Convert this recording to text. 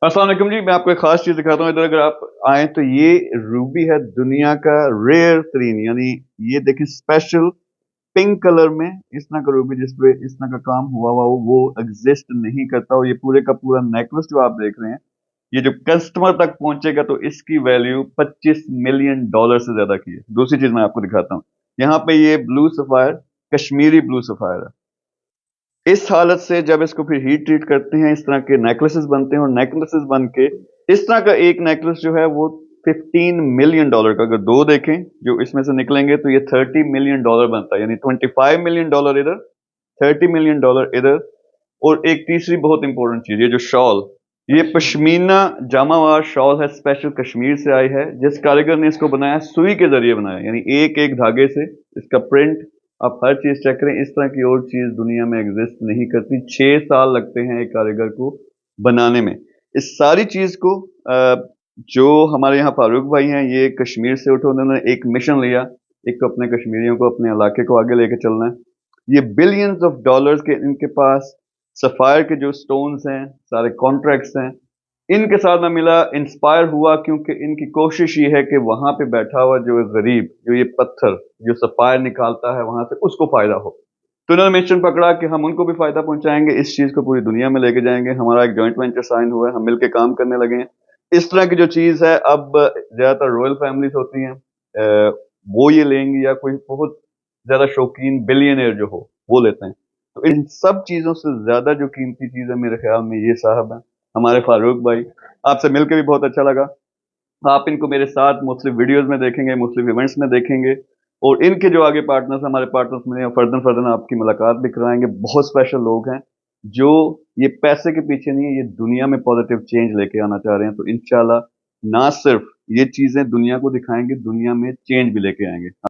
अस्सलाम वालेकुम जी, मैं आपको एक खास चीज दिखाता हूँ। इधर अगर आप आए तो ये रूबी है, दुनिया का रेयर तरीन, यानी ये देखें स्पेशल पिंक कलर में इस तरह का रूबी जिसपे इस तरह का काम हुआ हुआ हो, वो एग्जिस्ट नहीं करता। और ये पूरे का पूरा नेकलेस जो आप देख रहे हैं, ये जो कस्टमर तक पहुंचेगा तो इसकी वैल्यू $25 मिलियन से ज्यादा की है। दूसरी चीज मैं आपको दिखाता हूँ, यहाँ पे ये blue sapphire, Kashmiri blue sapphire है। इस हालत से जब इसको फिर हीट ट्रीट करते हैं, इस तरह के नेकलेसेस बनते हैं। और नेकलेसेस बन के इस तरह का एक नेकलेस जो है वो $15 मिलियन का, अगर दो देखें जो इसमें से निकलेंगे तो ये $30 मिलियन बनता है, यानी $25 मिलियन इधर, $30 मिलियन इधर। और एक तीसरी बहुत इंपॉर्टेंट चीज, ये जो शॉल, ये पश्मीना जामावार शॉल है, स्पेशल कश्मीर से आई है। जिस कारीगर ने इसको बनाया, सुई के जरिए बनाया, यानी एक एक धागे से इसका प्रिंट, आप हर चीज चेक करें। इस तरह की और चीज दुनिया में एग्जिस्ट नहीं करती। 6 साल लगते हैं एक कारीगर को बनाने में। इस सारी चीज को जो हमारे यहाँ फारूक भाई हैं, ये कश्मीर से उठे, उन्होंने एक मिशन लिया। एक तो अपने कश्मीरियों को, अपने इलाके को आगे लेके चलना है। ये बिलियंस ऑफ डॉलर्स के इनके पास सफायर के जो स्टोन्स हैं, सारे कॉन्ट्रैक्ट्स हैं, इनके साथ मैं मिला, इंस्पायर हुआ, क्योंकि इनकी कोशिश ये है कि वहां पे बैठा हुआ जो गरीब, जो ये पत्थर जो सफायर निकालता है वहां से, उसको फायदा हो। तो इन्होंने मिशन पकड़ा कि हम उनको भी फायदा पहुंचाएंगे, इस चीज को पूरी दुनिया में लेके जाएंगे। हमारा एक जॉइंट वेंचर साइन हुआ है, हम मिलकर काम करने लगे हैं। इस तरह की जो चीज है, अब ज्यादातर रॉयल फैमिलीज होती हैं, वो ये लेंगी, या कोई बहुत ज्यादा शौकीन बिलियनियर जो हो वो लेते हैं। तो इन सब चीजों से ज्यादा जो कीमती चीज है मेरे ख्याल में, ये साहब है हमारे फारूक भाई। आपसे मिलकर भी बहुत अच्छा लगा। आप इनको मेरे साथ मुख्तलिफ वीडियोस में देखेंगे, मुख्तलिफ इवेंट्स में देखेंगे। और इनके जो आगे पार्टनर्स, हमारे पार्टनर्स में फर्दन फर्दन आपकी मुलाकात भी कराएंगे। बहुत स्पेशल लोग हैं जो ये पैसे के पीछे नहीं है, ये दुनिया में पॉजिटिव चेंज लेके आना चाह रहे हैं। तो इंशाल्लाह ना सिर्फ ये चीजें दुनिया को दिखाएंगे, दुनिया में चेंज भी लेके आएंगे।